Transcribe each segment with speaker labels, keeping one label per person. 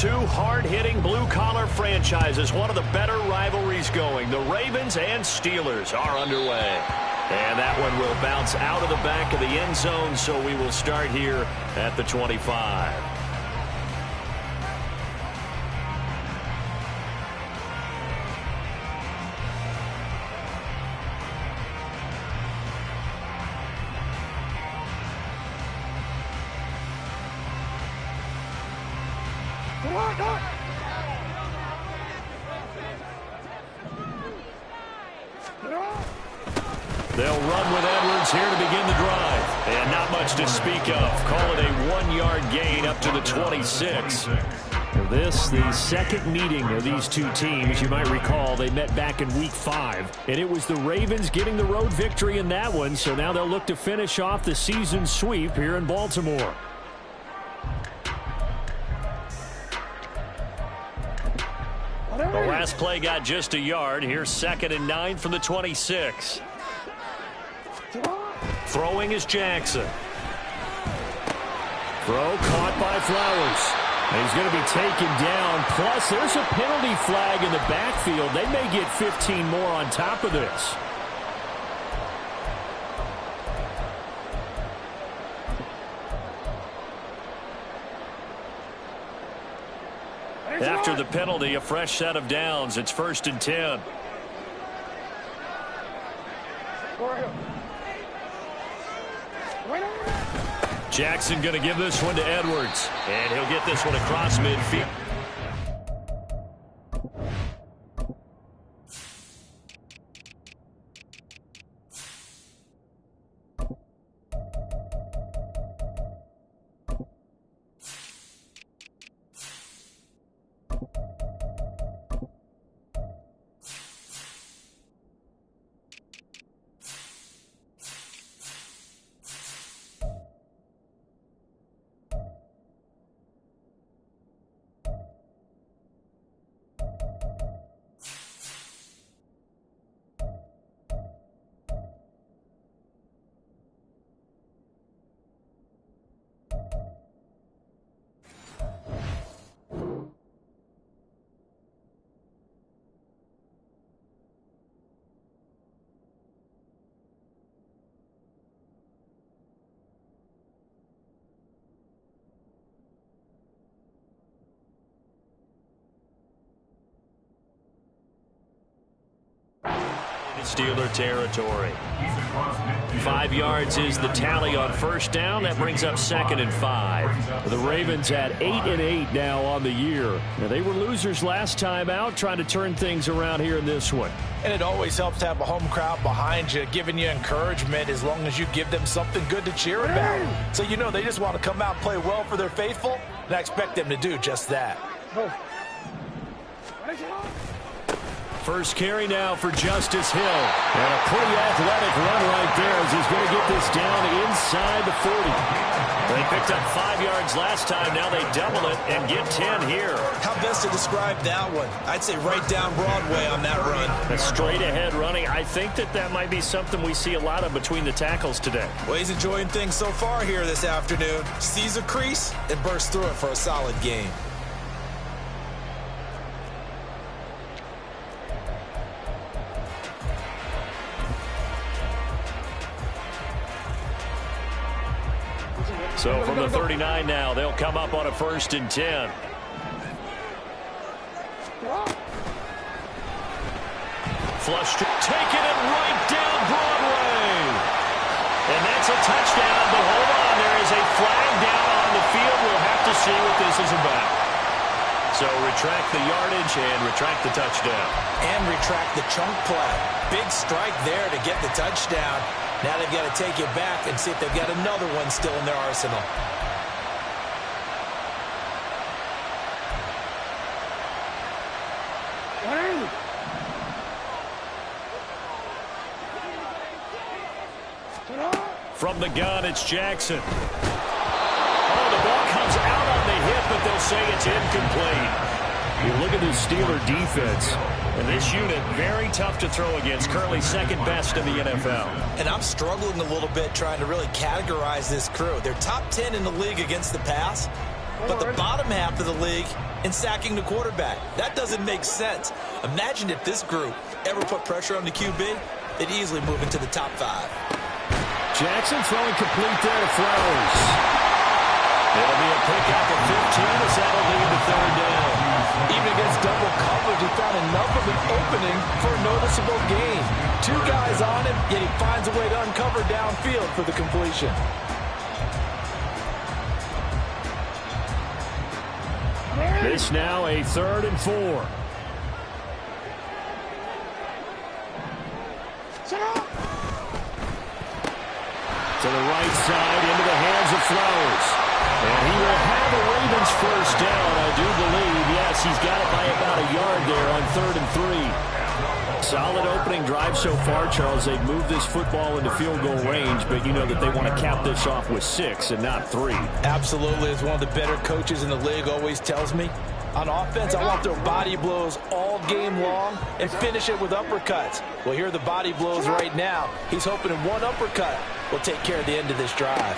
Speaker 1: Two hard-hitting blue-collar franchises. One of the better rivalries going. The Ravens and Steelers are underway. And that one will bounce out of the back of the end zone, so we will start here at the 25. They'll run with Edwards here to begin the drive. And not much to speak of. Call it a 1-yard gain up to the 26. This, the second meeting of these two teams. You might recall they met back in Week 5. And it was the Ravens getting the road victory in that one. So now they'll look to finish off the season sweep here in Baltimore. The last play got just a yard. Here's 2nd and 9 from the 26. Throwing is Jackson. Throw caught by Flowers. And he's going to be taken down. Plus, there's a penalty flag in the backfield. They may get 15 more on top of this. After the penalty, a fresh set of downs. It's 1st and 10. Jackson going to give this one to Edwards. And he'll get this one across midfield. Steeler territory. 5 yards is the tally on first down. That brings up 2nd and 5. The Ravens at 8-8 now on the year. Now, they were losers last time out, trying to turn things around here in this one.
Speaker 2: And it always helps to have a home crowd behind you, giving you encouragement as long as you give them something good to cheer about. So, you know, they just want to come out and play well for their faithful, and I expect them to do just that.
Speaker 1: First carry now for Justice Hill. And a pretty athletic run right there as he's going to get this down inside the 40. They picked up 5 yards last time. Now they double it and get 10 here.
Speaker 2: How best to describe that one? I'd say right down Broadway on that run.
Speaker 1: A straight ahead running. I think that might be something we see a lot of between the tackles today.
Speaker 2: Well, he's enjoying things so far here this afternoon. Sees a crease and bursts through it for a solid gain.
Speaker 1: So from the 39 now, they'll come up on a 1st and 10. Flush, taking it right down Broadway. And that's a touchdown, but hold on, there is a flag down on the field. We'll have to see what this is about. So retract the yardage and retract the touchdown.
Speaker 2: And retract the chunk play. Big strike there to get the touchdown. Now they've got to take it back and see if they've got another one still in their arsenal.
Speaker 1: From the gun, it's Jackson. Oh, the ball comes out on the hip, but they'll say it's incomplete. You look at the Steeler defense, and this unit, very tough to throw against, currently 2nd best in the NFL.
Speaker 2: And I'm struggling a little bit trying to really categorize this crew. They're top 10 in the league against the pass, but the bottom half of the league in sacking the quarterback. That doesn't make sense. Imagine if this group ever put pressure on the QB, they'd easily move into the top 5.
Speaker 1: Jackson throwing complete there to Flowers. It'll be a pickup of 15 as that'll lead to third down.
Speaker 2: Even against double coverage, he found enough of an opening for a noticeable gain. 2 guys on him, yet he finds a way to uncover downfield for the completion.
Speaker 1: This now a 3rd and 4. To the right side, into the hands of Flowers. And he will have the Ravens first down, I do believe. Yes, he's got it by about a yard there on 3rd and 3. Solid opening drive so far, Charles. They've moved this football into field goal range, but you know that they want to cap this off with 6 and not 3.
Speaker 2: Absolutely. As one of the better coaches in the league always tells me, on offense, I want their body blows all game long and finish it with uppercuts. Well, here are the body blows right now. He's hoping in one uppercut will take care of the end of this drive.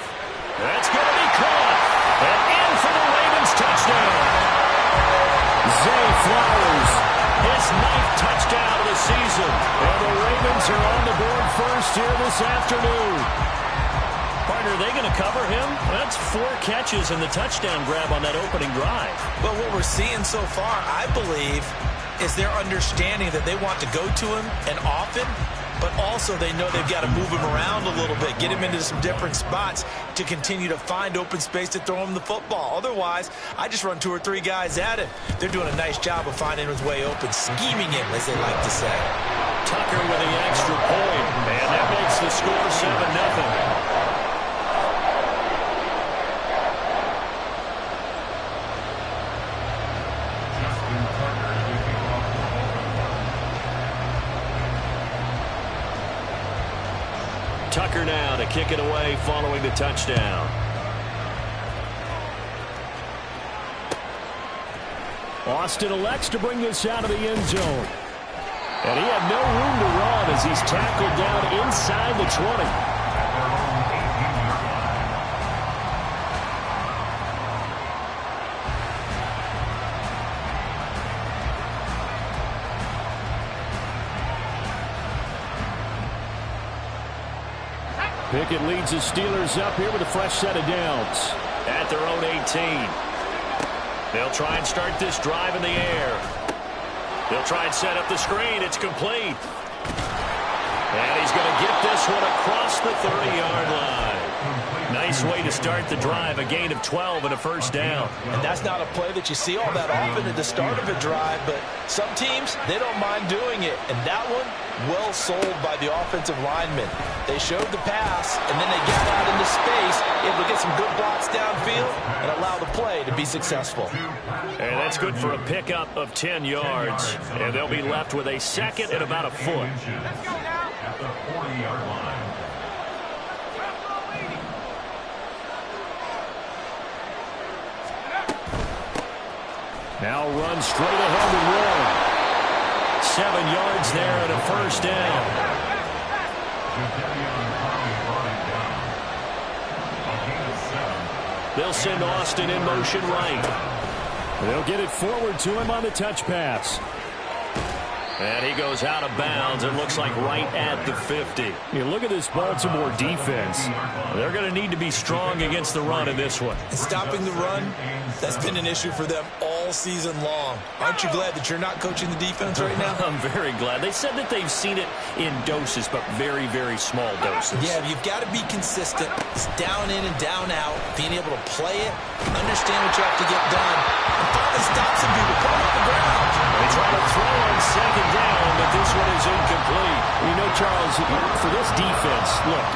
Speaker 1: That's going to be caught. And in for the Ravens touchdown. Zay Flowers, his 9th touchdown of the season. And the Ravens are on the board first here this afternoon. Partner, are they going to cover him? That's 4 catches and the touchdown grab on that opening drive.
Speaker 2: Well, what we're seeing so far, I believe, is their understanding that they want to go to him and often, but also they know they've got to move him around a little bit, get him into some different spots to continue to find open space to throw him the football. Otherwise, I just run 2 or 3 guys at him. They're doing a nice job of finding his way open, scheming him, as they like to say.
Speaker 1: Tucker with the extra point, and that makes the score 7-0. Tucker now to kick it away following the touchdown. Austin elects to bring this out of the end zone. And he had no room to run as he's tackled down inside the 20. Pickett leads the Steelers up here with a fresh set of downs at their own 18. They'll try and start this drive in the air. They'll try and set up the screen. It's complete. And he's going to get this one across the 30-yard line. Nice way to start the drive, a gain of 12 and a first down.
Speaker 2: And that's not a play that you see all that often at the start of a drive, but some teams, they don't mind doing it. And that one, well sold by the offensive lineman. They showed the pass, and then they get out into space, able to get some good blocks downfield and allow the play to be successful.
Speaker 1: And that's good for a pickup of 10 yards. And they'll be left with a second and about a foot.
Speaker 3: Let's go now. At the 40-yard line.
Speaker 1: Now run straight ahead and 1. 7 yards there and a first down. They'll send Austin in motion right. They'll get it forward to him on the touch pass. And he goes out of bounds. It looks like right at the 50. You look at this Baltimore defense. They're going to need to be strong against the run in this one.
Speaker 2: And stopping the run, that's been an issue for them all season long. Aren't you glad that you're not coaching the defense right now?
Speaker 1: I'm very glad. They said that they've seen it in doses, but very, very small doses.
Speaker 2: Yeah, you've got to be consistent. It's down in and down out, being able to play it, understand what you have to get done, and finally stop some people, put them on the ground.
Speaker 1: They try to throw on second down, but this one is incomplete. You know, Charles, for this defense, look,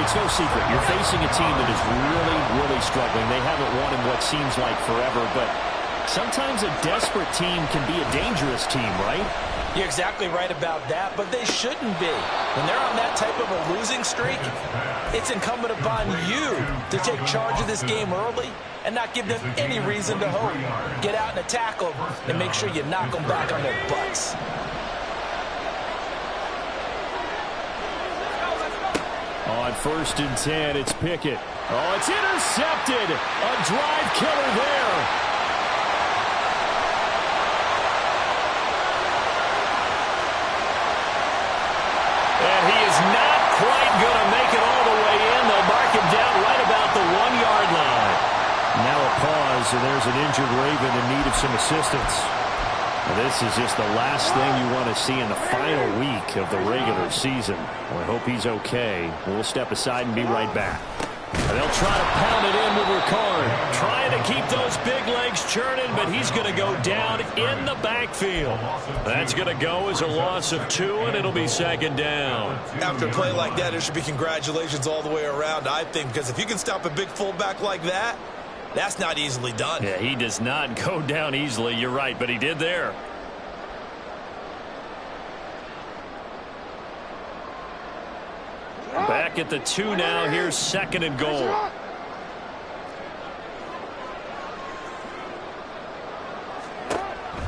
Speaker 1: it's no secret. You're facing a team that is really, really struggling. They haven't won in what seems like forever, but sometimes a desperate team can be a dangerous team, right?
Speaker 2: You're exactly right about that, but they shouldn't be. When they're on that type of a losing streak, it's incumbent upon you to take charge of this game early and not give them any reason to hope. Get out and attack them and make sure you knock them back on their butts.
Speaker 1: On 1st and 10, it's Pickett. Oh, it's intercepted. A drive killer there. And he is not quite going to make it all the way in. They'll mark him down right about the 1-yard line. Now a pause, and there's an injured Raven in need of some assistance. Now this is just the last thing you want to see in the final week of the regular season. Well, I hope he's okay. We'll step aside and be right back. And they'll try to pound it in with Ricard. Trying to keep those big legs churning, but he's going to go down in the backfield. That's going to go as a loss of 2, and it'll be second down.
Speaker 2: After a play like that, there should be congratulations all the way around, I think, because if you can stop a big fullback like that, that's not easily done.
Speaker 1: Yeah, he does not go down easily. You're right, but he did there. Back at the 2 now. Here's second and goal.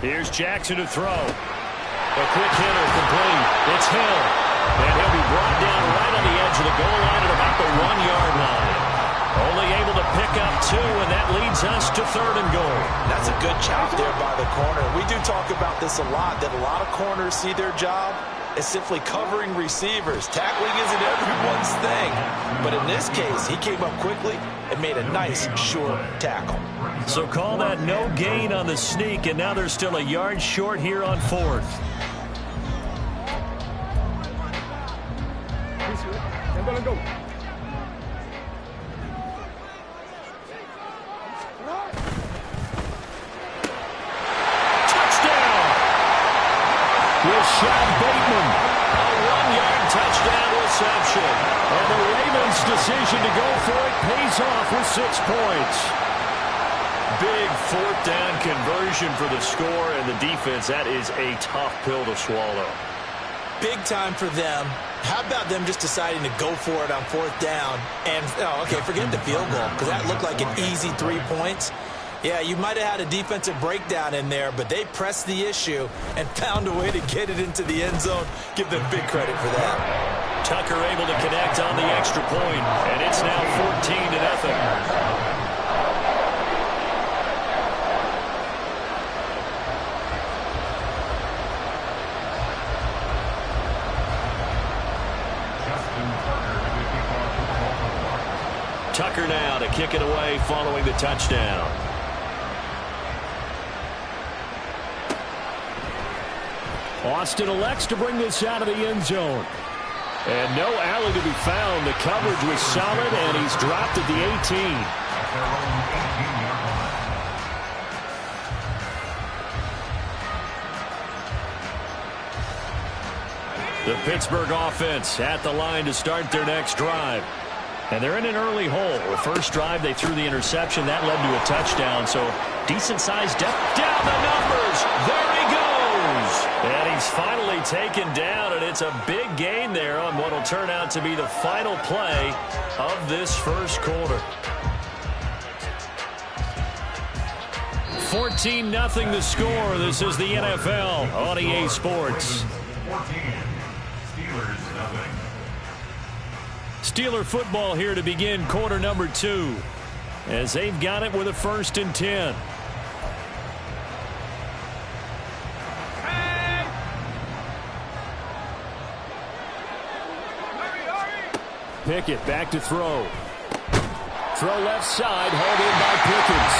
Speaker 1: Here's Jackson to throw. A quick hitter complete. It's Hill. And he'll be brought down right on the edge of the goal line at about the 1-yard line. Only able to pick up 2, and that leads us to third and goal.
Speaker 2: That's a good chop there by the corner. We do talk about this a lot, that a lot of corners see their job as simply covering receivers. Tackling isn't everyone's thing. But in this case, he came up quickly and made a nice, short tackle.
Speaker 1: So call that no gain on the sneak, and now they're still a yard short here on fourth. Rashad Bateman, a 1-yard touchdown reception. And the Ravens' decision to go for it pays off with 6 points. Big 4th down conversion for the score, and the defense, that is a tough pill to swallow.
Speaker 2: Big time for them. How about them just deciding to go for it on 4th down? And, okay, forget the field goal, because that looked like an easy 3 points. Yeah, you might have had a defensive breakdown in there, but they pressed the issue and found a way to get it into the end zone. Give them big credit for that.
Speaker 1: Tucker able to connect on the extra point, and it's now 14-0. Tucker now to kick it away following the touchdown. Austin elects to bring this out of the end zone. And no alley to be found. The coverage was solid, and he's dropped at the 18. The Pittsburgh offense at the line to start their next drive. And they're in an early hole. The first drive, they threw the interception. That led to a touchdown. So decent-sized depth. Down the numbers. There he goes. And he's finally taken down, and it's a big gain there on what will turn out to be the final play of this first quarter. 14-0 the score. This is the NFL on EA Sports.
Speaker 3: 14. Steelers, nothing.
Speaker 1: Steeler football here to begin quarter number 2, as they've got it with a 1st and 10. Pickett back to throw. Throw left side, hauled in by Pickens.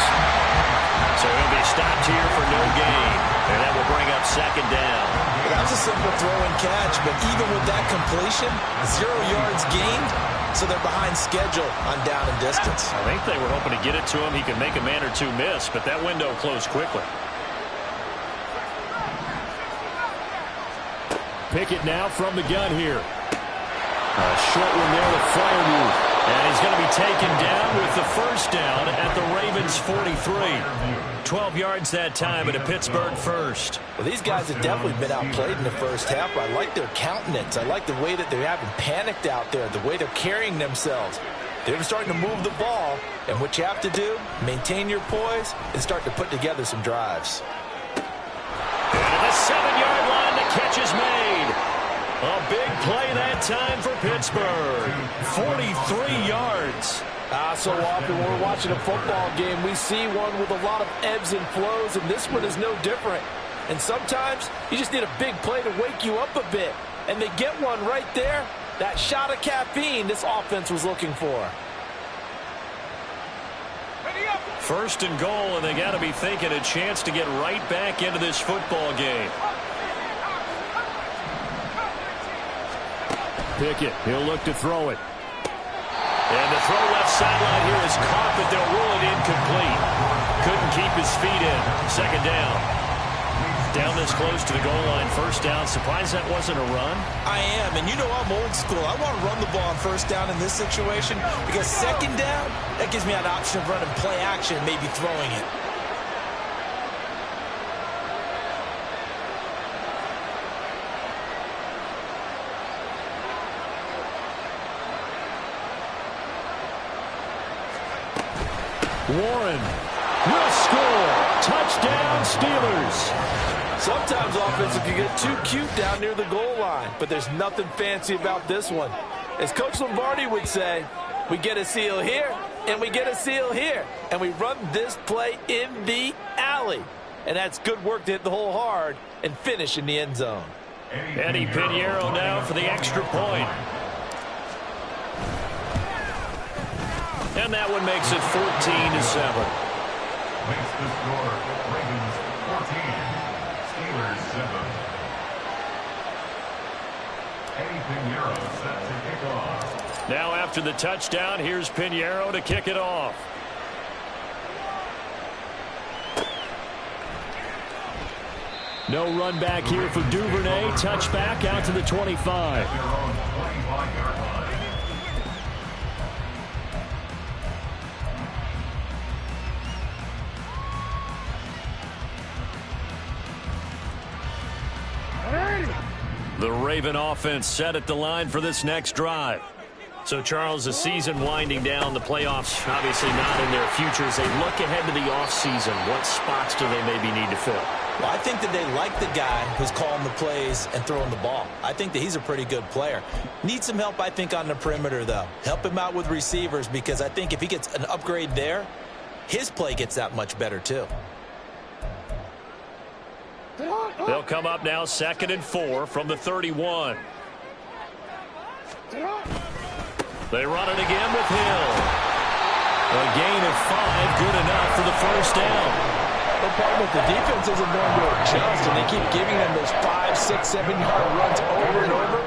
Speaker 1: So he'll be stopped here for no gain, and that will bring up second down.
Speaker 2: That was a simple throw and catch, but even with that completion, 0 yards gained, so they're behind schedule on down and distance.
Speaker 1: I think they were hoping to get it to him. He could make a man or 2 miss, but that window closed quickly. Pickett now from the gun here. A short one there to Fryermuth. And he's going to be taken down with the 1st down at the Ravens' 43. 12 yards that time at a Pittsburgh 1st.
Speaker 2: Well, these guys have definitely been outplayed in the first half. I like their countenance. I like the way that they haven't panicked out there, the way they're carrying themselves. They're starting to move the ball, and what you have to do, maintain your poise and start to put together some drives.
Speaker 1: And at the 7-yard line, the catch is made. A big play that time for Pittsburgh. 43 yards.
Speaker 4: So often when we're watching a football game, we see one with a lot of ebbs and flows, and this one is no different. And sometimes you just need a big play to wake you up a bit. And they get one right there. That shot of caffeine this offense was looking for.
Speaker 1: First and goal, and they got to be thinking a chance to get right back into this football game. Pickett, he'll look to throw it. And the throw left sideline here is caught, but they'll rule it incomplete. Couldn't keep his feet in. Second down. Down this close to the goal line. First down. Surprised that wasn't a run?
Speaker 2: I am, and you know I'm old school. I want to run the ball on first down in this situation because second down, that gives me an option of running play action, maybe throwing it.
Speaker 1: Warren will score. Touchdown, Steelers.
Speaker 4: Sometimes offenses can get too cute down near the goal line, but there's nothing fancy about this one. As Coach Lombardi would say, we get a seal here, and we get a seal here, and we run this play in the alley. And that's good work to hit the hole hard and finish in the end zone.
Speaker 1: Eddie Pinheiro now for the extra point. And that one makes it 14-7.
Speaker 3: Makes the score Ravens 14, Steelers 7. Eddie Pinheiro set to kick off.
Speaker 1: Now after the touchdown, here's Pinheiro to kick it off. No run back here for Duvernay. Touchback out to the 25.
Speaker 3: Their own 25-yard line.
Speaker 1: The Raven offense set at the line for this next drive. So, Charles, the season winding down, the playoffs obviously not in their future. As they look ahead to the offseason, what spots do they maybe need to fill?
Speaker 2: Well, I think that they like the guy who's calling the plays and throwing the ball. I think that he's a pretty good player. Needs some help, I think, on the perimeter, though. Help him out with receivers because I think if he gets an upgrade there, his play gets that much better, too.
Speaker 1: They'll come up now 2nd and 4 from the 31. They run it again with Hill. A gain of 5, good enough for the first down.
Speaker 4: The problem with the defense isn't going to adjust, and they keep giving them those 5, 6, 7-yard runs over and over.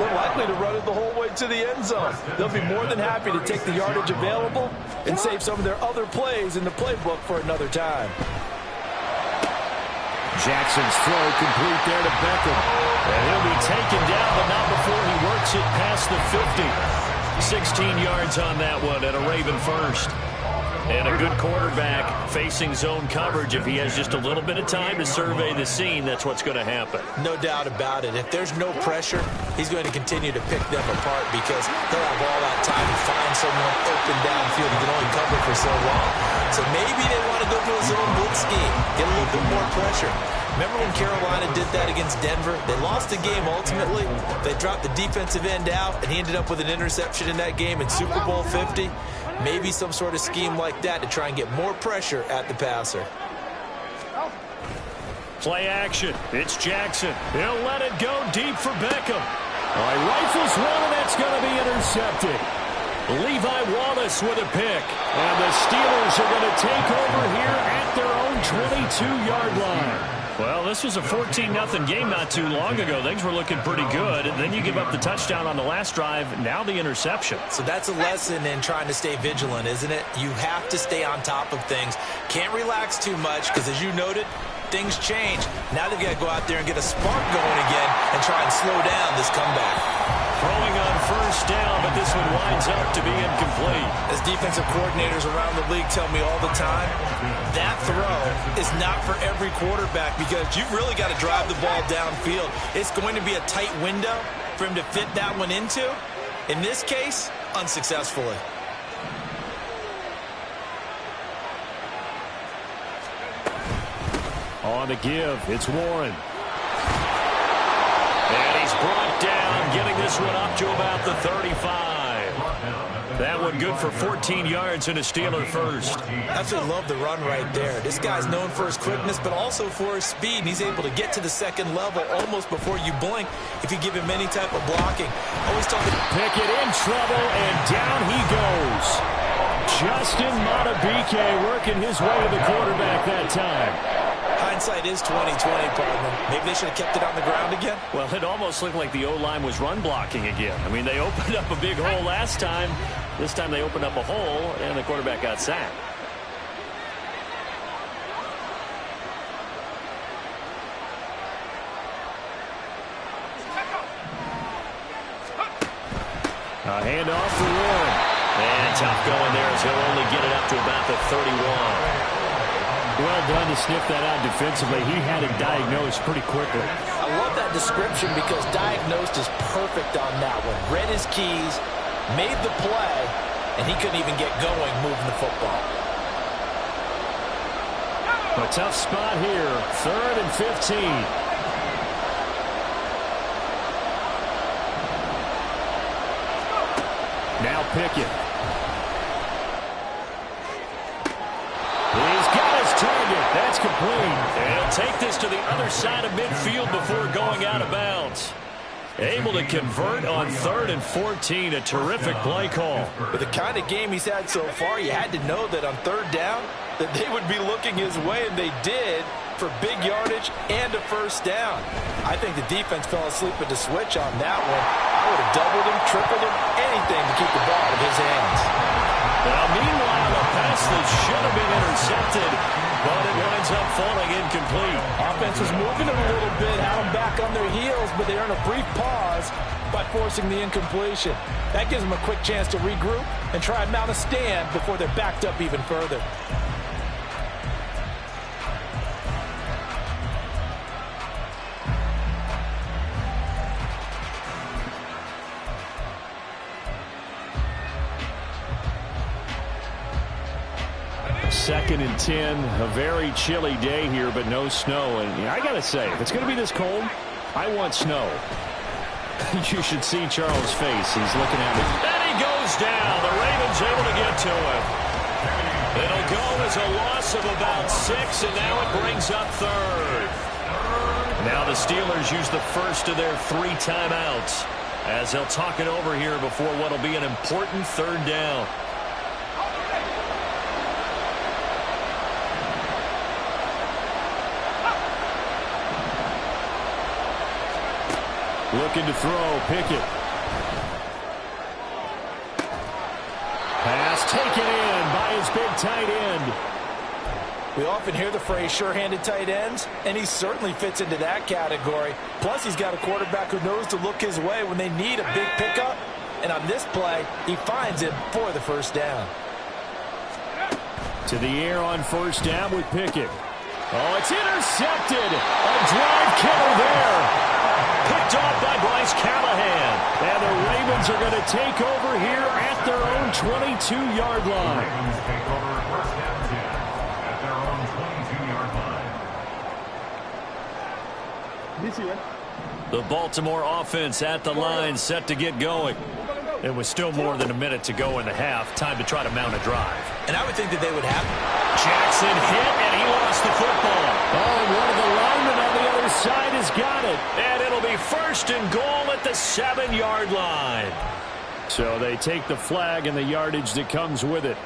Speaker 4: They're likely to run it the whole way to the end zone. They'll be more than happy to take the yardage available and save some of their other plays in the playbook for another time.
Speaker 1: Jackson's throw complete there to Beckham. And he'll be taken down, but not before he works it past the 50. 16 yards on that one and a Raven first. And a good quarterback facing zone coverage. If he has just a little bit of time to survey the scene, that's what's going to happen.
Speaker 2: No doubt about it. If there's no pressure, he's going to continue to pick them apart because he'll have all that time to find someone open downfield. He can only cover for so long. So maybe they want to go to a zone blitz scheme, get a little bit more pressure. Remember when Carolina did that against Denver? They lost the game ultimately. They dropped the defensive end out, and he ended up with an interception in that game in Super Bowl 50. Maybe some sort of scheme like that to try and get more pressure at the passer.
Speaker 1: Play action. It's Jackson. He'll let it go deep for Beckham. Rifles one, and that's going to be intercepted. Levi Wallace with a pick. And the Steelers are going to take over here at their own 22-yard line. Well, this was a 14-0 game not too long ago. Things were looking pretty good. And then you give up the touchdown on the last drive. Now the interception.
Speaker 2: So that's a lesson in trying to stay vigilant, isn't it? You have to stay on top of things. Can't relax too much because, as you noted, things change. Now they've got to go out there and get a spark going again and try and slow down this comeback.
Speaker 1: Throwing on first down, but this one winds up to be incomplete.
Speaker 2: As defensive coordinators around the league tell me all the time, that throw is not for every quarterback because you've really got to drive the ball downfield. It's going to be a tight window for him to fit that one into. In this case, unsuccessfully. On
Speaker 1: the give, it's Warren. And he he's brought down, getting this one up to about the 35. That one good for 14 yards and a Steeler first.
Speaker 2: Absolutely love the run right there. This guy's known for his quickness, but also for his speed. And he's able to get to the second level almost before you blink if you give him any type of blocking. Always talking.
Speaker 1: Pickett in trouble, and down he goes. Justin Nba2k working his way to the quarterback that time.
Speaker 2: Hindsight is 20/20, partner. Maybe they should have kept it on the ground again.
Speaker 1: Well, it almost looked like the O-line was run blocking again. I mean, they opened up a big hole last time. This time they opened up a hole, and the quarterback got sacked. A handoff for Warren. And tough going there as he'll only get it up to about the 31. Well done to sniff that out defensively. He had it diagnosed pretty quickly.
Speaker 2: I love that description because diagnosed is perfect on that one. Read his keys, made the play, and he couldn't even get going moving the football.
Speaker 1: A tough spot here. 3rd and 15. Now Pickett. He's got his target. That's complete. And he'll take this to the other side of midfield before going out of bounds. Able to convert on 3rd and 14. A terrific play call.
Speaker 2: With the kind of game he's had so far, you had to know that on 3rd down that they would be looking his way, and they did, for big yardage and a first down. I think the defense fell asleep at the switch on that one. I would have doubled him, tripled him, anything to keep the ball out of his hands.
Speaker 1: Now, meanwhile, a pass that should have been intercepted, but it winds up falling incomplete.
Speaker 4: Offense was moving them a little bit, had them back on their heels, but they earn a brief pause by forcing the incompletion. That gives them a quick chance to regroup and try and mount a stand before they're backed up even further.
Speaker 1: Second and 10, a very chilly day here, but no snow. And I got to say, if it's going to be this cold, I want snow. You should see Charles' face. He's looking at me. And he goes down. The Ravens able to get to him. It'll go as a loss of about 6, and now it brings up 3rd. Now the Steelers use the first of their 3 timeouts as they'll talk it over here before what will be an important 3rd down. Looking to throw, Pickett. Pass taken in by his big tight end.
Speaker 2: We often hear the phrase sure-handed tight ends, and he certainly fits into that category. Plus, he's got a quarterback who knows to look his way when they need a big pickup. And on this play, he finds it for the first down.
Speaker 1: To the air on first down with Pickett. Oh, it's intercepted. A drive killer there. Picked off by Bryce Callahan. And the Ravens are going to take over here at their own 22-yard line.
Speaker 3: Ravens take over 1st and 10 at their own 22-yard line.
Speaker 1: The Baltimore offense at the line, set to get going. It was still more than a minute to go in the half. Time to try to mount a drive.
Speaker 2: And I would think that they would have.
Speaker 1: Jackson hit, and he lost the football. Oh, and one of the linemen on the other side has got it. And it'll be 1st and goal at the 7-yard line. So they take the flag and the yardage that comes with it.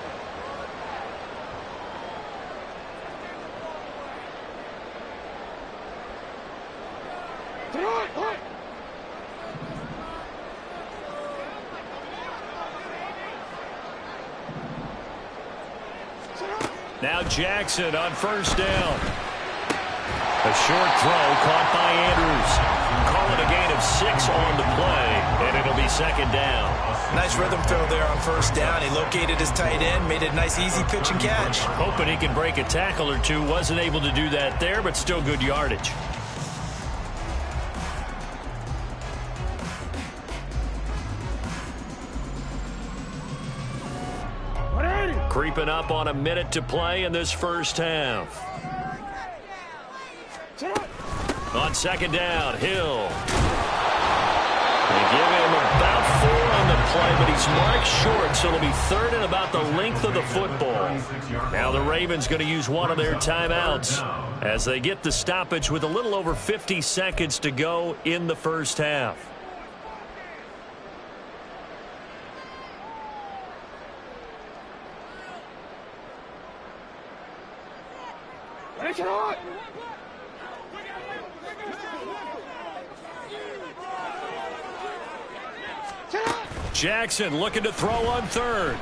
Speaker 1: Now Jackson on first down. A short throw caught by Andrews. Call it a gain of 6 on the play, and it'll be 2nd down.
Speaker 2: Nice rhythm throw there on first down. He located his tight end, made a nice easy pitch and catch.
Speaker 1: Hoping he can break a tackle or two. Wasn't able to do that there, but still good yardage. Creeping up on a minute to play in this first half. On 2nd down, Hill. give him about 4 on the play, but he's marked short, so it'll be third and about the length of the football. Now the Ravens going to use one of their timeouts as they get the stoppage with a little over 50 seconds to go in the first half. Jackson looking to throw on third.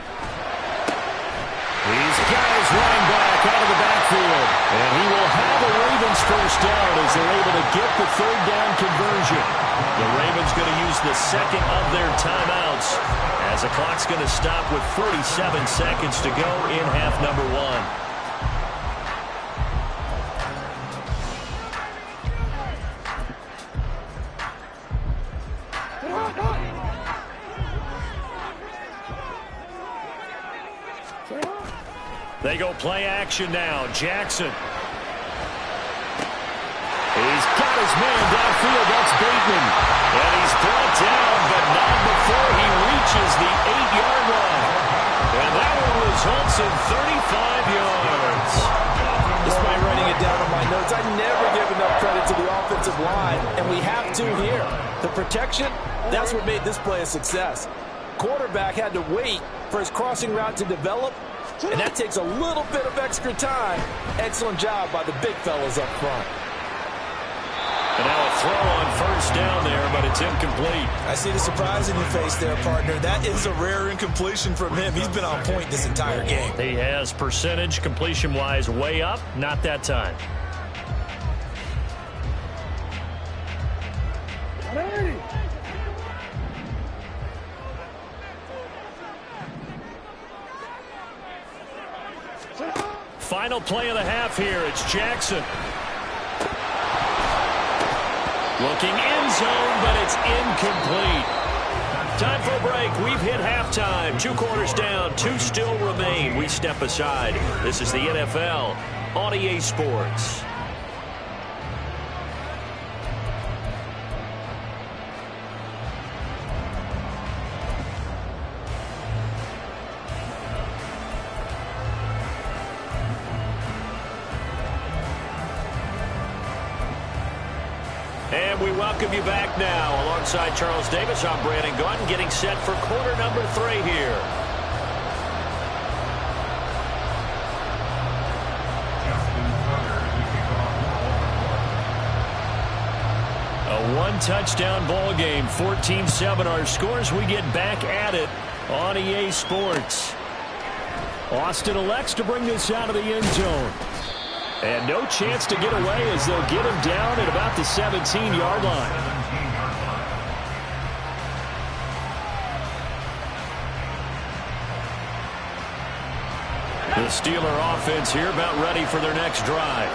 Speaker 1: He's got his running back out of the backfield. And he will have a Ravens first down as they're able to get the third down conversion. The Ravens going to use the second of their timeouts as the clock's going to stop with 47 seconds to go in half number 1. They go play action now. Jackson. He's got his man downfield. That's Bateman. And he's brought down, but not before he reaches the 8-yard line. And that one results in 35 yards.
Speaker 4: Despite writing it down on my notes, I never give enough credit to the offensive line, and we have to here. The protection, that's what made this play a success. Quarterback had to wait for his crossing route to develop, and that takes a little bit of extra time. Excellent job by the big fellas up front.
Speaker 1: And now a throw on first down there, but it's incomplete.
Speaker 2: I see the surprise in your face there, partner. That is a rare incompletion from him. He's been on point this entire game.
Speaker 1: He has percentage completion-wise way up. Not that time. Final play of the half here. It's Jackson. Looking end zone, but it's incomplete. Time for a break. We've hit halftime. 2 quarters down. 2 still remain. We step aside. This is the NFL on EA Sports. And we welcome you back now. Alongside Charles Davis, I'm Brandon Gunn, getting set for quarter number 3 here. A 1-touchdown ball game, 14-7 our scores. We get back at it on EA Sports. Austin elects to bring this out of the end zone. And no chance to get away as they'll get him down at about the 17-yard line. The Steeler offense here about ready for their next drive.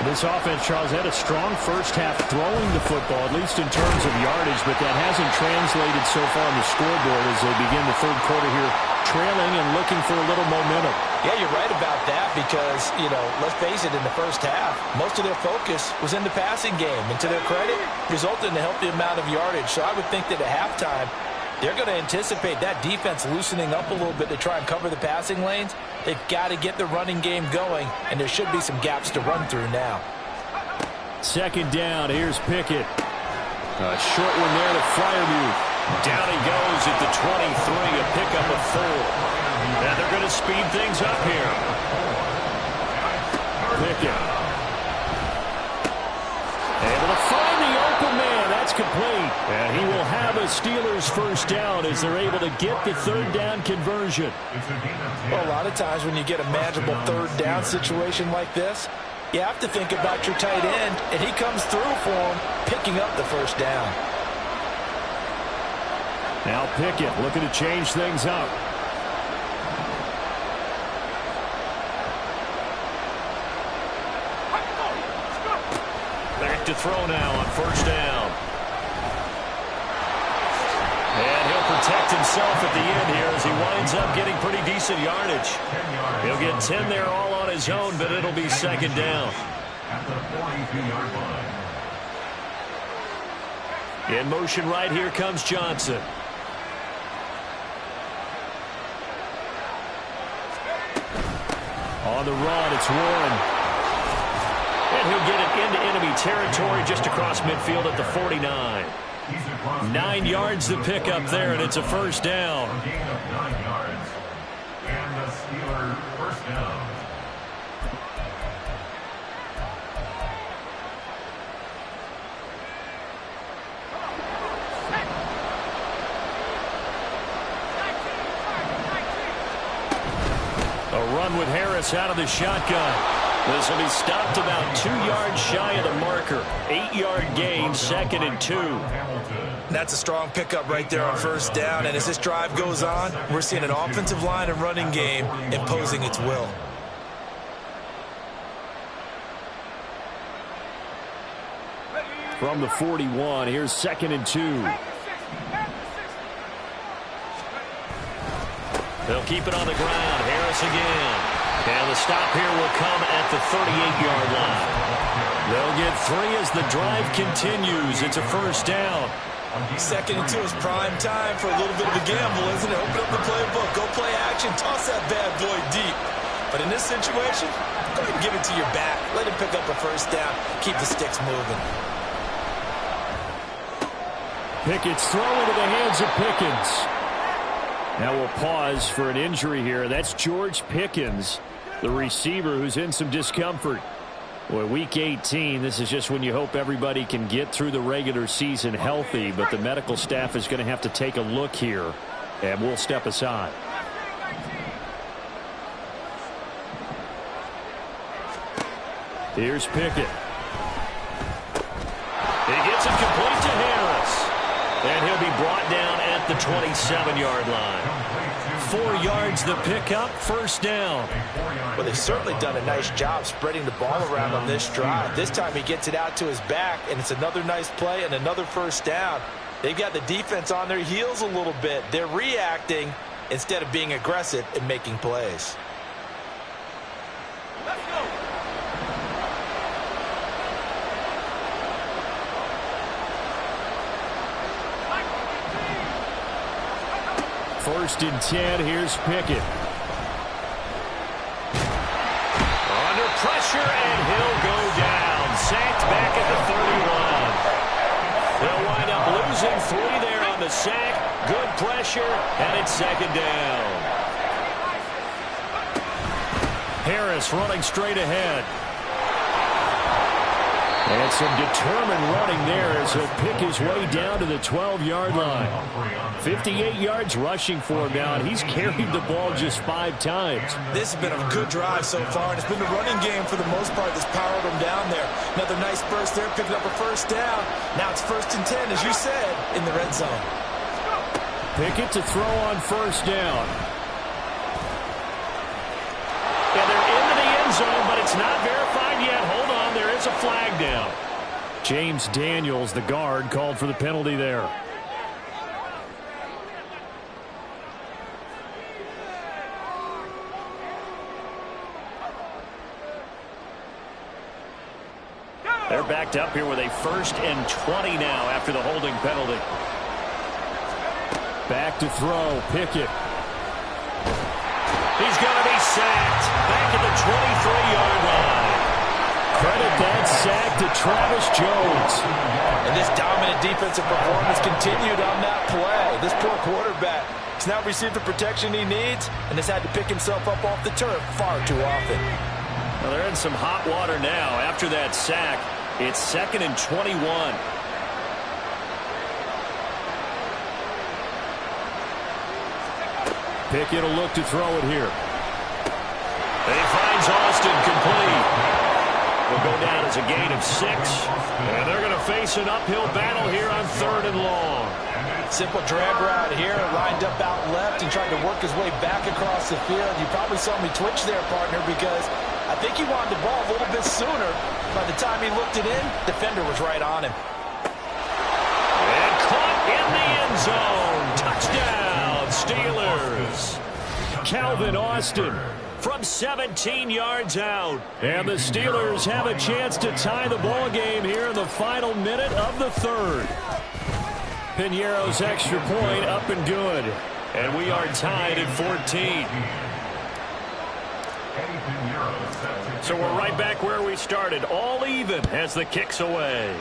Speaker 1: This offense, Charles, had a strong first half throwing the football, at least in terms of yardage, but that hasn't translated so far on the scoreboard as they begin the third quarter here, trailing and looking for a little momentum.
Speaker 2: Yeah, you're right about that because, let's face it, in the first half, most of their focus was in the passing game. And to their credit, resulted in a healthy amount of yardage. So I would think that at halftime, they're going to anticipate that defense loosening up a little bit to try and cover the passing lanes. They've got to get the running game going, and there should be some gaps to run through now.
Speaker 1: Second down, here's Pickett. A short one there to Freiermuth. Down he goes at the 23, a pickup of 4. Now they're going to speed things up here. Pickett. Able to find the open man. That's complete. And he will have a Steelers first down as they're able to get the third down conversion.
Speaker 2: Well, a lot of times when you get a manageable third down situation like this, you have to think about your tight end, and he comes through for him, picking up the first down.
Speaker 1: Now Pickett looking to change things up. Back to throw now on first down. And he'll protect himself at the end here as he winds up getting pretty decent yardage. He'll get 10 there all on his own, but it'll be second down.
Speaker 3: At the 42-yard line.
Speaker 1: In motion right, here comes Johnson. On the run, it's Warren. And he'll get it into enemy territory just across midfield at the 49. 9 yards to pick up there, and it's a first down.
Speaker 3: A gain of 9 yards. And the Steelers first down.
Speaker 1: A run with Harris out of the shotgun. This will be stopped about 2 yards shy of the marker. 8-yard gain, 2nd and 2.
Speaker 2: That's a strong pickup right there on first down. And as this drive goes on, we're seeing an offensive line and running game imposing its will.
Speaker 1: From the 41, here's 2nd and 2. They'll keep it on the ground. Harris again. And the stop here will come at the 38-yard line. They'll get 3 as the drive continues. It's a first down.
Speaker 2: 2nd and 2 is prime time for a little bit of a gamble, isn't it? Open up the playbook. Go play action. Toss that bad boy deep. But in this situation, go ahead and give it to your back. Let him pick up a first down. Keep the sticks moving.
Speaker 1: Pickett's throw into the hands of Pickens. Now we'll pause for an injury here. That's George Pickens, the receiver who's in some discomfort. Boy, week 18, this is just when you hope everybody can get through the regular season healthy, but the medical staff is going to have to take a look here, and we'll step aside. Here's Pickett. He gets it complete to Harris. And he'll be brought down at the 27-yard line. 4 yards the pickup, first down.
Speaker 2: Well, they've certainly done a nice job spreading the ball around on this drive. This time he gets it out to his back, and it's another nice play and another first down. They've got the defense on their heels a little bit. They're reacting instead of being aggressive and making plays. Let's go.
Speaker 1: First and 10, here's Pickett. Under pressure, and he'll go down. Sacked back at the 31. They'll wind up losing 3 there on the sack. Good pressure, and it's 2nd down. Harris running straight ahead. And some determined running there as he'll pick his way down to the 12-yard line. 58 yards rushing for him now, and he's carried the ball just 5 times.
Speaker 2: This has been a good drive so far, and it's been the running game for the most part that's powered him down there. Another nice burst there, picking up a first down. Now it's 1st and 10, as you said, in the red zone.
Speaker 1: Pickett to throw on first down. And they're into the end zone, but it's not verified yet. Hold on, there is a flag down. James Daniels, the guard, called for the penalty there. They're backed up here with a 1st and 20 now after the holding penalty. Back to throw, Pickett. He's going to be sacked back at the 23-yard line. Credit that sack to Travis Jones.
Speaker 2: And this dominant defensive performance continued on that play. This poor quarterback has now received the protection he needs and has had to pick himself up off the turf far too often.
Speaker 1: Well, they're in some hot water now after that sack. It's 2nd and 21. Pickett will look to throw it here. He finds Austin complete. Will go down as a gain of 6. And they're going to face an uphill battle here on 3rd and long.
Speaker 2: Simple drag route here, lined up out left and tried to work his way back across the field. You probably saw me twitch there, partner, because I think he wanted the ball a little bit sooner. By the time he looked it in, defender was right on him.
Speaker 1: And caught in the end zone. Touchdown, Steelers. Calvin Austin from 17 yards out. And the Steelers have a chance to tie the ball game here in the final minute of the 3rd. Piñeiro's extra point up and good. And we are tied at 14. So we're right back where we started. All even as the kick's away.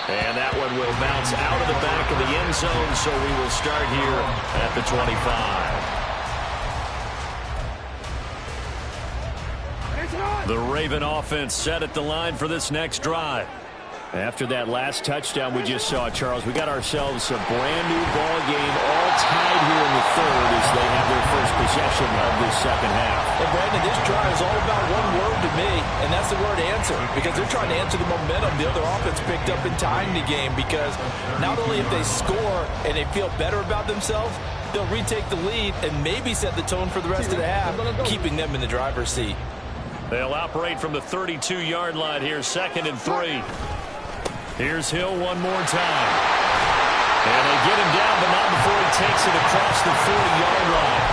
Speaker 1: And that one will bounce out of the back of the end zone, so we will start here at the 25. The Raven offense set at the line for this next drive. After that last touchdown we just saw, Charles, we got ourselves a brand-new ball game, all tied here in the third as they have their first possession of this second half.
Speaker 4: And, Brandon, this drive is all about one word to me, and that's the word answer, because they're trying to answer the momentum the other offense picked up in tying the game, because not only if they score and they feel better about themselves, they'll retake the lead and maybe set the tone for the rest of the half, keeping them in the driver's seat.
Speaker 1: They'll operate from the 32-yard line here, 2nd and 3. Here's Hill one more time. And they get him down, but not before he takes it across the 40-yard line.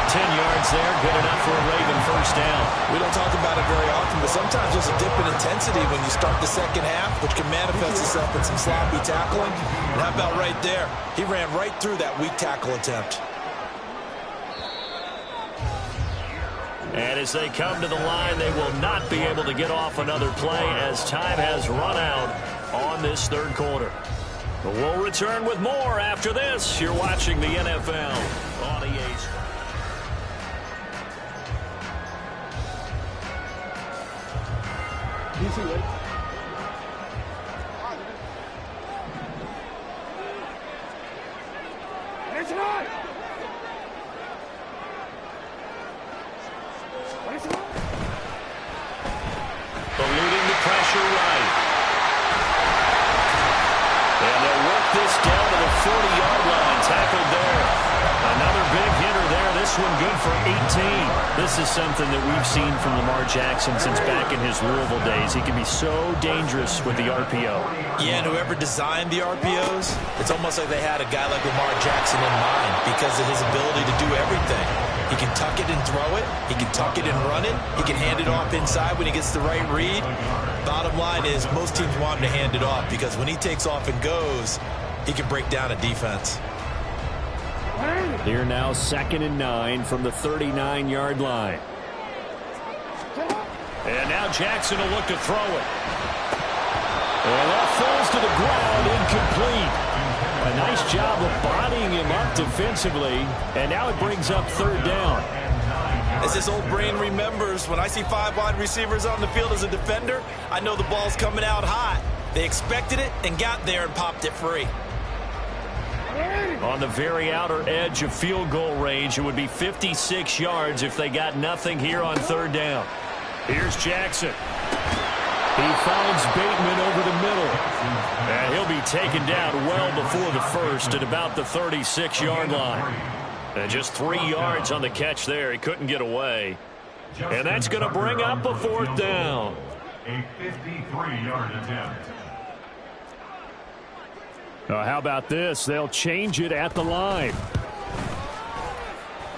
Speaker 1: 10 yards there, good enough for a Raven first down.
Speaker 2: We don't talk about it very often, but sometimes there's a dip in intensity when you start the second half, which can manifest itself in some sloppy tackling. And how about right there? He ran right through that weak tackle attempt.
Speaker 1: And as they come to the line, they will not be able to get off another play as time has run out on this third quarter. But we'll return with more after this. You're watching the NFL on EA Sports. Eluding the pressure right. And they'll work this down to the 40-yard line. Tackled there. Another big hitter there. This one good for 18. This is something that we've seen from Lamar Jackson since back in his Louisville days. He can be so dangerous with the RPO.
Speaker 2: Yeah, and whoever designed the RPOs, it's almost like they had a guy like Lamar Jackson in mind because of his ability to do everything. He can tuck it and throw it. He can tuck it and run it. He can hand it off inside when he gets the right read. Bottom line is most teams want him to hand it off because when he takes off and goes, he can break down a defense.
Speaker 1: Here now 2nd and 9 from the 39-yard line. And now Jackson will look to throw it. And that falls to the ground, incomplete. A nice job of bodying him up defensively, and now it brings up 3rd down.
Speaker 2: As this old brain remembers, when I see 5 wide receivers on the field as a defender, I know the ball's coming out hot. They expected it and got there and popped it free.
Speaker 1: On the very outer edge of field goal range, it would be 56 yards if they got nothing here on 3rd down. Here's Jackson. He finds Bateman over the middle. And he'll be taken down well before the first at about the 36-yard line. And just 3 yards on the catch there. He couldn't get away. And that's going to bring up a 4th down.
Speaker 3: A 53-yard attempt.
Speaker 1: How about this? They'll change it at the line.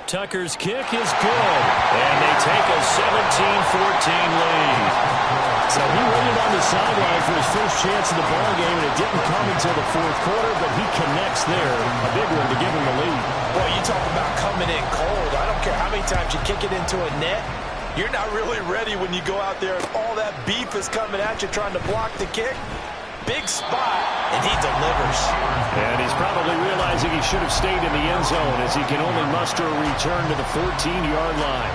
Speaker 1: Tucker's kick is good. And they take a 17-14 lead. So he waited on the sideline for his first chance in the ballgame, and it didn't come until the 4th quarter, but he connects there. A big one to give him the lead.
Speaker 2: Boy, you talk about coming in cold. I don't care how many times you kick it into a net. You're not really ready when you go out there and all that beef is coming at you trying to block the kick. Big spot, and he delivers.
Speaker 1: And he's probably realizing he should have stayed in the end zone as he can only muster a return to the 14-yard line.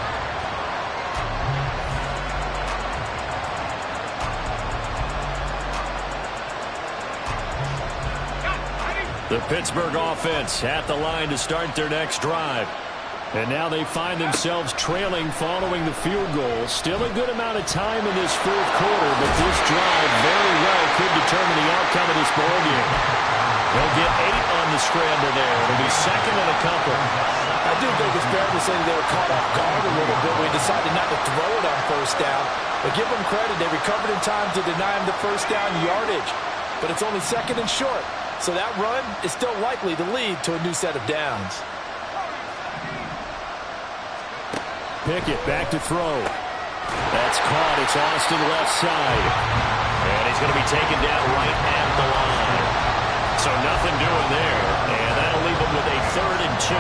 Speaker 1: The Pittsburgh offense at the line to start their next drive. And now they find themselves trailing following the field goal. Still a good amount of time in this 4th quarter, but this drive very well could determine the outcome of this ballgame. They'll get 8 on the scramble there. It'll be 2nd and a couple.
Speaker 4: I do think it's fair to say they were caught off guard a little bit. We decided not to throw it on 1st down. But give them credit. They recovered in time to deny him the 1st down yardage. But it's only 2nd and short. So that run is still likely to lead to a new set of downs.
Speaker 1: Pickett back to throw. That's caught. It's Austin left side. And he's going to be taken down right at the line. So nothing doing there, and that'll leave them with a 3rd and 2.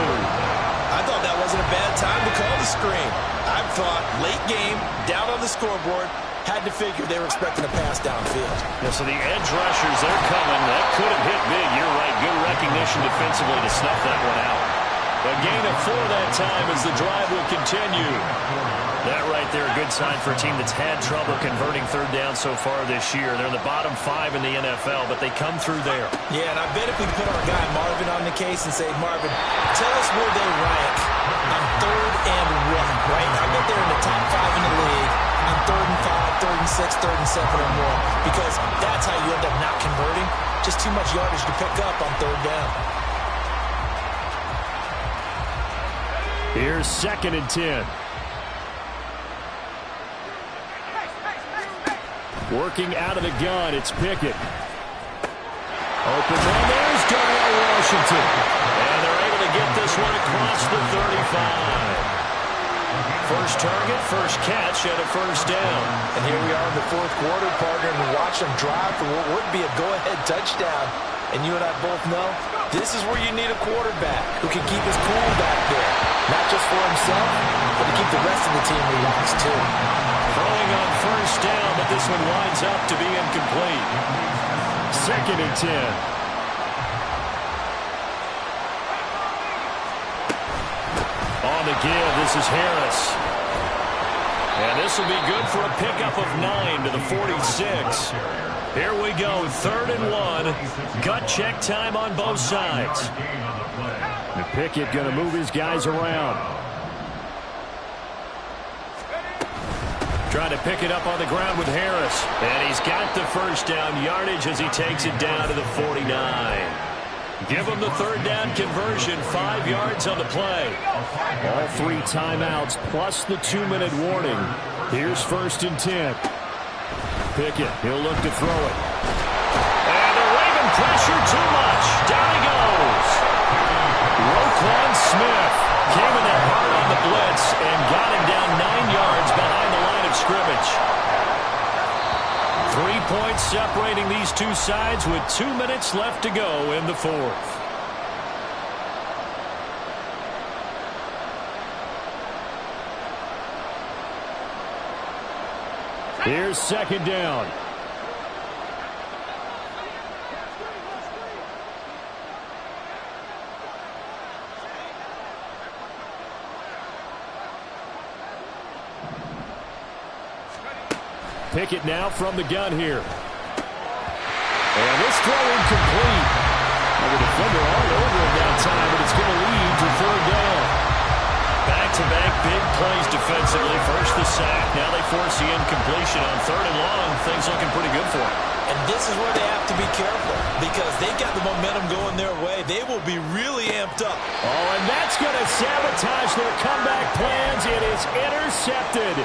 Speaker 2: I thought that wasn't a bad time to call the screen. I thought late game, down on the scoreboard, had to figure they were expecting a pass downfield.
Speaker 1: Yeah, so the edge rushers, they're coming. That could have hit big. You're right. Good recognition defensively to snuff that one out. A gain of 4 that time as the drive will continue. That right there, a good sign for a team that's had trouble converting 3rd down so far this year. They're in the bottom 5 in the NFL, but they come through there.
Speaker 2: Yeah, and I bet if we put our guy Marvin on the case and say, Marvin, tell us where they rank on 3rd and 1, right? I bet they're in the top 5 in the league on 3rd and 5, 3rd and 6, 3rd and 7 or more, because that's how you end up not converting. Just too much yardage to pick up on 3rd down.
Speaker 1: Here's 2nd and 10. Working out of the gun, it's Pickett. Open man, there's Darnell Washington. And they're able to get this one across the 35. First target, first catch, and a 1st down.
Speaker 2: And here we are in the 4th quarter, partner, and watch them drive for what would be a go-ahead touchdown. And you and I both know this is where you need a quarterback who can keep his cool back there. Not just for himself, but to keep the rest of the team relaxed, too.
Speaker 1: Throwing on 1st down, but this one winds up to be incomplete. 2nd and 10. On the give, this is Harris. And this will be good for a pickup of 9 to the 46. Here we go, 3rd and 1. Gut check time on both sides. And Pickett going to move his guys around. Trying to pick it up on the ground with Harris. And he's got the 1st down yardage as he takes it down to the 49. Give him the 3rd down conversion, 5 yards on the play. All 3 timeouts plus the 2-minute warning. Here's 1st and 10. Pickett, he'll look to throw it. And the Raven pressure too much. Down he goes. Roquan Smith came in there hard on the blitz and got him down 9 yards behind the line of scrimmage. 3 points separating these two sides with 2 minutes left to go in the 4th. Here's 2nd down. Pickett now from the gun here. And this throw incomplete. The defender all over him that time, but it's going to lead to 3rd down. Back-to-back big plays defensively. First the sack. Now they force the incompletion on 3rd and long. Things looking pretty good for them.
Speaker 2: And this is where they have to be careful because they've got the momentum going their way. They will be really amped up.
Speaker 1: Oh, and that's going to sabotage their comeback plans. It is intercepted.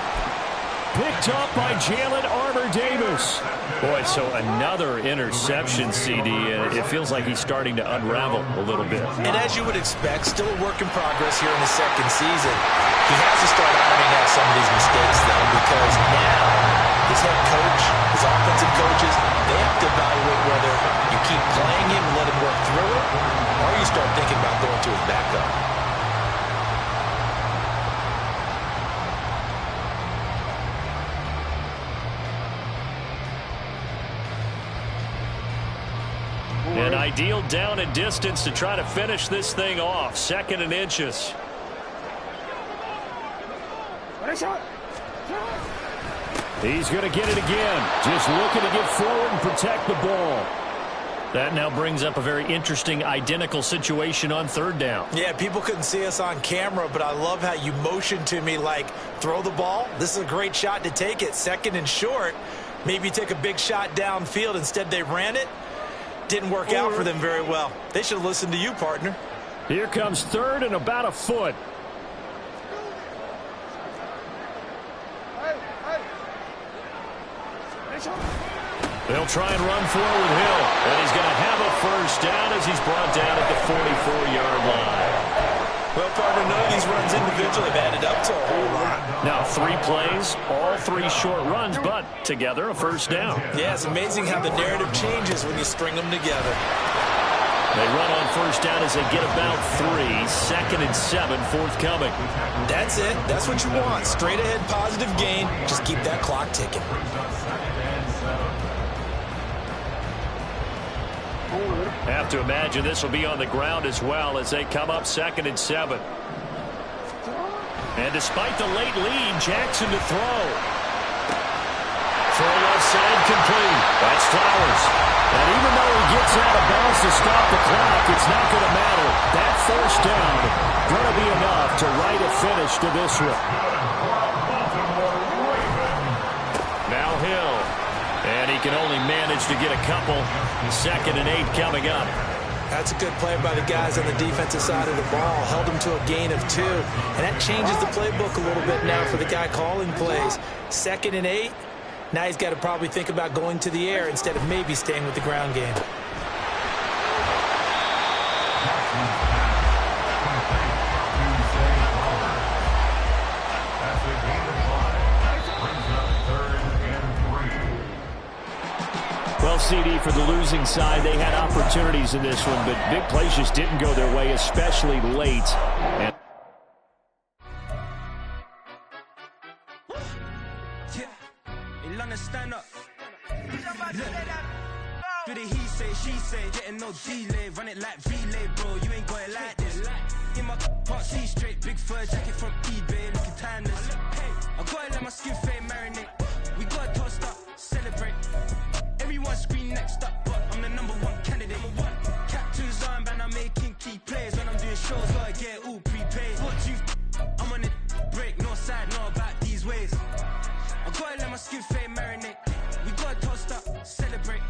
Speaker 1: Picked up by Jalen Armour-Davis. Boy, so another interception, CD. It feels like he's starting to unravel a little bit.
Speaker 2: And as you would expect, still a work in progress here in the 2nd season. He has to start ironing out some of these mistakes, though, because now his head coach, his offensive coaches, they have to evaluate whether you keep playing him and let him work through it, or you start thinking about going to his backup.
Speaker 1: An ideal down and distance to try to finish this thing off. 2nd and inches. He's going to get it again. Just looking to get forward and protect the ball. That now brings up a very interesting identical situation on 3rd down.
Speaker 2: Yeah, people couldn't see us on camera, but I love how you motioned to me like, throw the ball. This is a great shot to take it. 2nd and short. Maybe take a big shot downfield. Instead, they ran it. Didn't work out for them very well. They should have listened to you, partner.
Speaker 1: Here comes 3rd and about a foot. They'll try and run for it with Hill. And he's going to have a 1st down as he's brought down at the 44-yard line.
Speaker 2: Well, partner, none of these runs individually have added up to a whole lot.
Speaker 1: Now 3 plays, all 3 short runs, but together a first down.
Speaker 2: Yeah, it's amazing how the narrative changes when you string them together.
Speaker 1: They run on first down as they get about 3. 2nd and 7 forthcoming.
Speaker 2: That's it. That's what you want. Straight ahead positive gain. Just keep that clock ticking.
Speaker 1: Have to imagine this will be on the ground as well as they come up 2nd and 7. And despite the late lead, Jackson to throw. Throw left side complete. That's Flowers. And even though he gets out of bounds to stop the clock, it's not going to matter. That first down going to be enough to write a finish to this one. Now Hill. And he can only manage to get a couple. 2nd and 8 coming up.
Speaker 2: That's a good play by the guys on the defensive side of the ball. Held him to a gain of 2. And that changes the playbook a little bit now for the guy calling plays. 2nd and 8. Now he's got to probably think about going to the air instead of maybe staying with the ground game.
Speaker 1: Well, CD, for the losing side, they had opportunities in this one, but big plays just didn't go their way, especially late. And
Speaker 5: stand up. Do the he say, she say, getting no delay, run it like relay, bro. You ain't got it like this. In my part C straight, big fur jacket from eBay, looking timeless. I gotta let my skin fade marinate. We gotta toast up, celebrate. Everyone scream next up, but I'm the #1 candidate. Captain's armband, I'm making key plays. When I'm doing shows, gotta get all prepaid. What you I'm on it, break, no side, no about these ways. I gotta let my skin fade marinate. We gotta toast up, celebrate.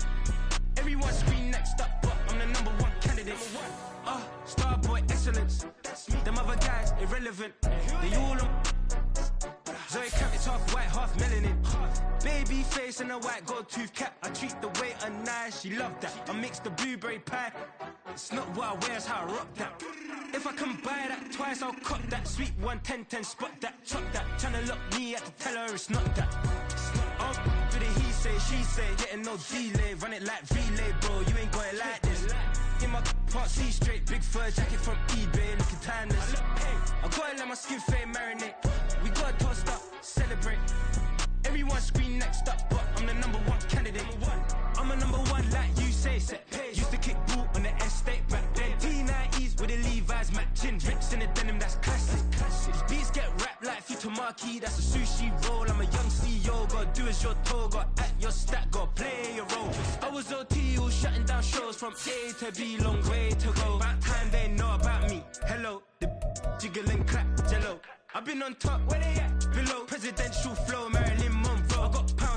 Speaker 5: Everyone scream next up, but I'm the #1 candidate. Starboy excellence. Them other guys irrelevant. They all on. Zoe Kravitz half white, half melanin. Baby face and a white gold tooth cap. I treat the waiter nice, she love that. I mix the blueberry pie. It's not what I wear, it's how I rock that. If I can buy that twice, I'll cut that. Sweet 110, spot that, chop that. Tryna lock me at the tell her it's not that. Do the he say, she say, getting no delay. Run it like relay, bro, you ain't got it like this. In my part C straight, big fur jacket from eBay, looking timeless. I gotta let my skin fade marinate. We gotta toast up, celebrate. Everyone scream next up, but I'm the #1 candidate. I'm a #1 like you say, set pace. Used to kick boot on the estate back then. T90s with the Levi's matching. Rips in the denim, that's classic. These beats get wrapped like Futamaki, that's a sushi roll. I'm a young CEO, gotta do as you're told. Gotta act your stat, gotta play your role. I was OT, all shutting down shows from A to B, long way to go. About time they know about me. Hello, the jiggle and clap, jello. I've been on top, where they at? Below, presidential flow, Marilyn Monroe. I got pounds